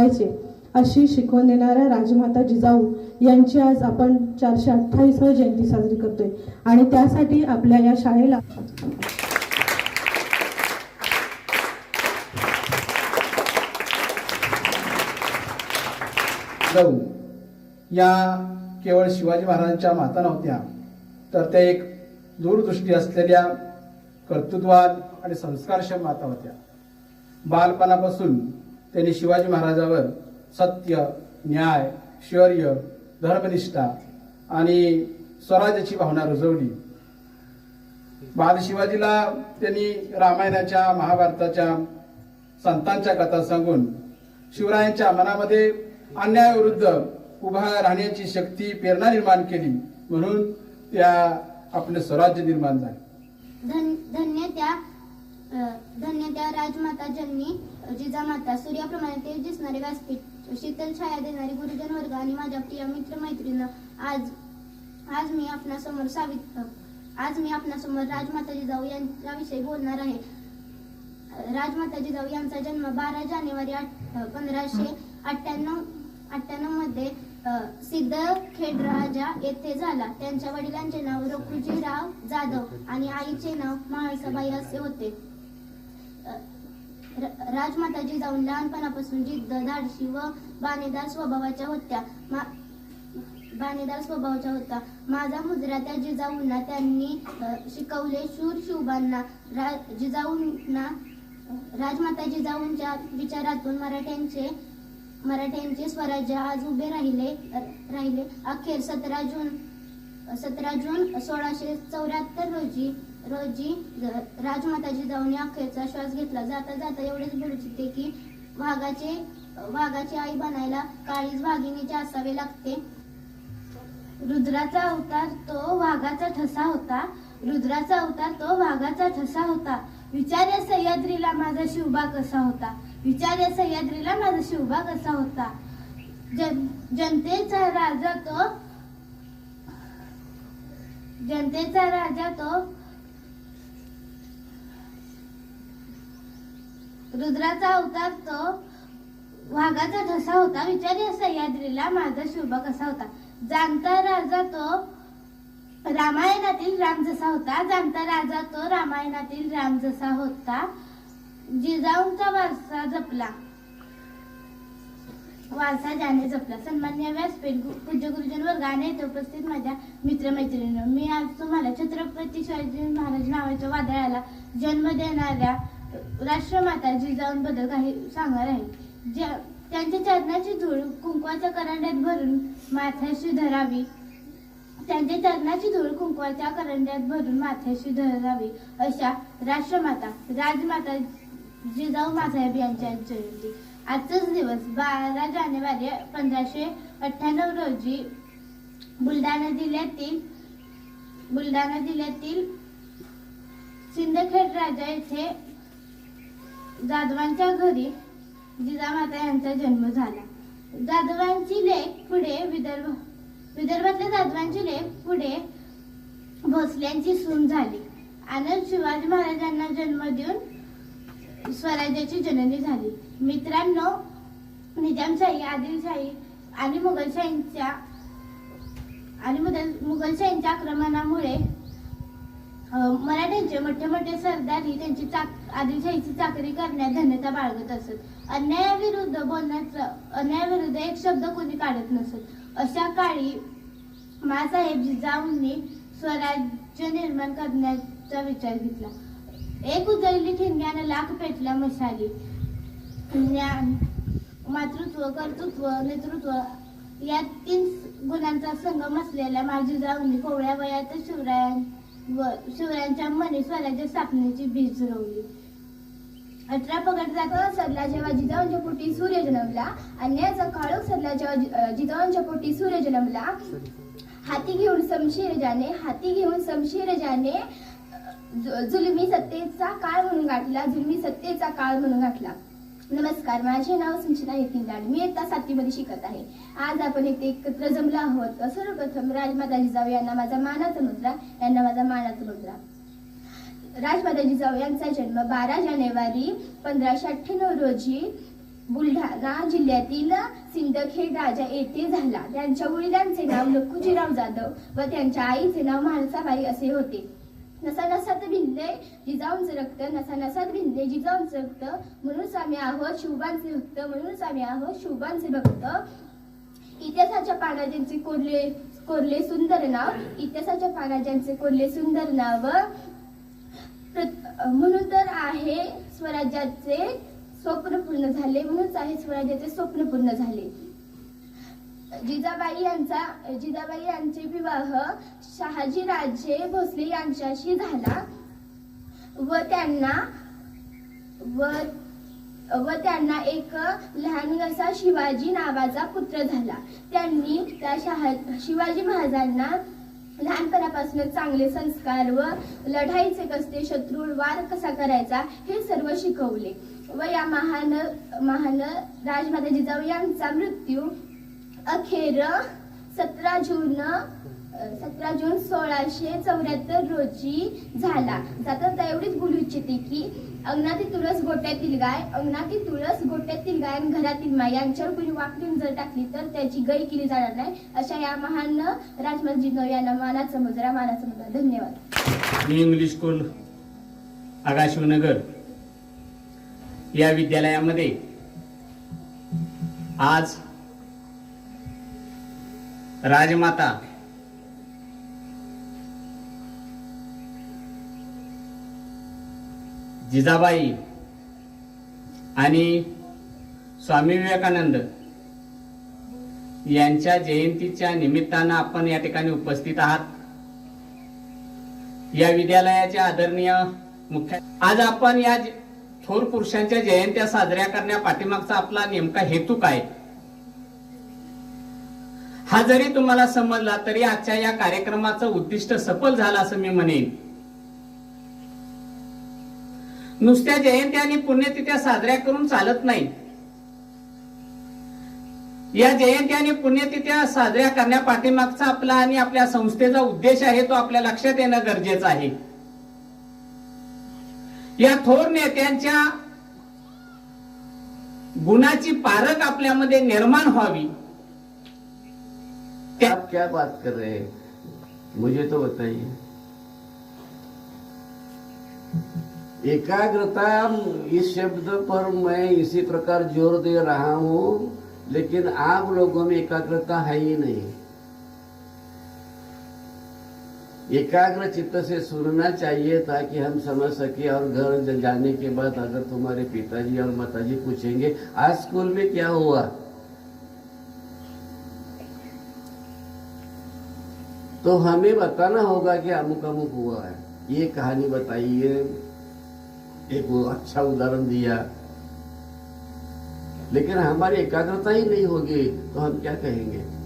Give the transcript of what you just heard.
जपायचे अशी शिकवण देणाऱ्या राजमाता जिजाऊ यांची आज आपण 428वी जयंती साजरी करतोय आणि त्यासाठी आपल्या या शाळेला जिजाऊ या केवळ शिवाजी महाराजांच्या माता नव्हत्या, तर त्या एक दूरदृष्टी असलेल्या कर्तृत्ववान आणि संस्कारक्षम माता होत्या. बालपणापासून त्यांनी शिवाजी महाराजांवर सत्य, न्याय, शौर्य, धर्मनिष्ठा आणि स्वराज्याची भावना रुजवली. बालशिवाजीला त्यांनी रामायणाच्या, महाभारताच्या, संतांच्या कथा सांगून शिवरायांच्या मनामध्ये अन्यायाविरुद्ध उभा राहण्याची शक्ती, प्रेरणा निर्माण केली. म्हणून त्या आपले स्वराज्य निर्माण झाले. धन्य त्या राजमाता ज्यांनी जिजामाता, सूर्याप्रमाणे तेज दिसणारे व्यासपीठ, शीतल छाया देणारी गुरुजन वर्ग आणि माझ्या प्रिय मित्र मैत्रीण, आज मी आपणासमोर राजमाता जिजाऊ यांच्याविषयी बोलणार आहे. राजमाता जिजाऊ यांचा जन्म 12 जानेवारी 1598 मध्ये सिद्धखेडराजा येथे झाला. त्यांच्या वडिलांचे नाव रघुजीराव जाधव आणि आईचे नाव म्हाळसाबाई असे होते. राजमाता जिजाऊ लहानपणापासून जिद्द, धाडशी व बाणेदार स्वभावाच्या होत्या. माझा मुजरा त्या जिजाऊंना त्यांनी शिकवले. शूर शिवबांना राजमाता जिजाऊंच्या विचारातून मराठ्यांचे स्वराज्य आज उभे राहिले. अखेर 17 जून 1674 रोजी राजमाता जिजाऊंनी अखेरचा श्वास घेतला. जाता जाता एवढेच बोलते की वाघाची आई बनायला काळीज वाघिणीचे असावे लागते. रुद्राचा अवतार तो वाघाचा ठसा होता. विचार या सह्याद्रीला माझा शिवबा कसा होता. जनतेचा राजा तो रुद्राचा अवतार तो वाघाचा ठसा होता. विचार या सह्याद्रीला माझा शिवबा कसा होता. जाणता राजा तो रामायणातील राम जसा होता. जिजाऊंचा वारसा ज्याने जपला. सन्मान्य व्यासपीठ, पूज्य गुरुजन वर्ग आणि येथे उपस्थित माझ्या मित्रमैत्रिणींनो, मी आज तुम्हाला छत्रपती शिवाजी महाराज नावाच्या वादळाला जन्म देणाऱ्या राष्ट्रमाता जिजाऊंबद्दल काही सांगणार आहे. त्यांच्या चरणाची धूळ कुंकवाच्या करंड्यात भरून माथ्याशी धरावी अशा राजमाता जिजाऊ मासाहेब यांच्या जयंती. आजचाच दिवस 12 जानेवारी 1598 रोजी बुलढाणा जिल्ह्यातील सिंदखेड राजा येथे जाधवांच्या घरी जिजामाता यांचा जन्म झाला. विदर्भातल्या जाधवांची लेक पुढे भोसल्यांची सून झाली आणि शिवाजी महाराजांना जन्म देऊन स्वराज्याची जननी झाली. मित्रांनो, निजामशाही, आदिलशाही आणि मुघलशाहींच्या आक्रमणामुळे मराठ्यांचे मोठे सरदारी त्यांची आदिलशाहीची चाकरी करण्यात धन्यता बाळगत असत. अन्यायाविरुद्ध एक शब्द कोणी काढत नसत. अशा काळी मासाहेब जिजाऊंनी स्वराज्य निर्माण करण्याचा विचार घेतला. एक उजळली ठिणग्यानं लाख पेटल्या मशाली. ज्ञान, मातृत्व, कर्तृत्व, नेतृत्व या 3 गुणांचा संगम असलेल्या जिजाऊंनी कोवळ्या वयात शिवरायांच्या मनी स्वराज्य स्थापनेची बीज रोवली. 18 पगड जाता सरला जेव्हा जिजाऊंच्या पोटी सूर्य जन्मला. अन्यायाचा काळोख सरला जेव्हा जिजाऊंच्या पोटी सूर्य जन्मला. हाती घेऊन शमशीर जाने जुलमी सत्तेचा काळ म्हणून गाठला. नमस्कार, माझे नाव संचिता येतील. मी इयत्ता 7वी मध्ये शिकत आहे. आज आपण इथे एकत्र जमलो आहोत. सर्वप्रथम राजमाता जिजाऊ यांना माझा मानाचा मुद्रा. राजमाता जिजाऊ यांचा जन्म 12 जानेवारी 1598 रोजी बुलढाणा जिल्ह्यातील सिंदखेड राजा येथे झाला. त्यांच्या वडिलांचे नाव लखुजीराव जाधव व त्यांच्या आईचे नाव म्हाळसाबाई असे होते. नसानसात भिनले जिजाऊंचे रक्त, नसानसात भिनले जिजाऊंचे रक्त, म्हणूनच आम्ही आहोत शिवबांचे भक्त, म्हणूनच आम्ही आहोत शिवबांचे भक्त. इतिहासाच्या पानाज्यांचे कोरले सुंदर नाव, इतिहासाच्या पानाज्यांचे कोरले सुंदर नाव, म्हणून तर आहे स्वराज्याचे स्वप्न पूर्ण झाले, म्हणूनच आहे स्वराज्याचे स्वप्न पूर्ण झाले. जिजाबाई यांचे विवाह शहाजीराजे भोसले यांच्याशी झाला व त्यांना एक लहान असा शिवाजी नावाचा पुत्र झाला. त्यांनी त्या शिवाजी महाराजांना लहानपणापासूनच चांगले संस्कार व लढाईचे कसते, शत्रूवर वार कसा करायचा हे सर्व शिकवले व या महान राजमाता जिजाऊ यांचा मृत्यू अखेर 17 जून 1674 रोजी झाला. जाता एवढीच बोलू इच्छिते की अंगणाती तुळस गोट्यातील गाय, अंगणाती तुळस गोट्यातील गाय आणि घरातील माय यांच्यावर कुणी वाकडून जर टाकली तर त्याची गय केली जाणार नाही. अशा या महान राजमाता जिजाऊ यांना मानाचा मुजरा. धन्यवाद. मी इंग्लिश स्कूल आगाशिवनगर या विद्यालयामध्ये आज राजमाता जिजाबाई आणि स्वामी विवेकानंद यांच्या जयंतीच्या निमित्तानं आपण या ठिकाणी उपस्थित आहात. या विद्यालयाचे आदरणीय मुख्य, आज आपण या थोर पुरुषांच्या जयंत्या साजऱ्या करण्या पाठीमागचा आपला नेमका हेतू काय हा जरी तुम्हाला समजला तरी आजच्या या कार्यक्रमाचं उद्दिष्ट सफल झालं असं मी म्हणेन. नुसत्या जयंत्या आणि पुण्यतिथ्या साजऱ्या करून चालत नाही. या जयंत्या आणि पुण्यतिथ्या साजऱ्या करण्या पाठीमागचा आपला आणि आपल्या संस्थेचा उद्देश आहे तो आपल्या लक्षात येणं गरजेचं आहे. या थोर नेत्यांच्या गुणाची पारख आपल्यामध्ये निर्माण व्हावी. आप क्या बात कर रहे हैं, मुझे तो बताइए. एकाग्रता इस शब्द पर मैं इसी प्रकार जोर दे रहा हूं, लेकिन आप लोगों में एकाग्रता है ही नहीं. एकाग्र चित्त से सुनना चाहिए ताकि हम समझ सके, और घर जाने के बाद अगर तुम्हारे पिताजी और माताजी पूछेंगे आज स्कूल में क्या हुआ, तो हमें बताना होगा कि अमुक अमुक हुआ है. ये कहानी बताइए, एक वो अच्छा उदाहरण दिया, लेकिन हमारी एकाग्रता ही नहीं होगी तो हम क्या कहेंगे.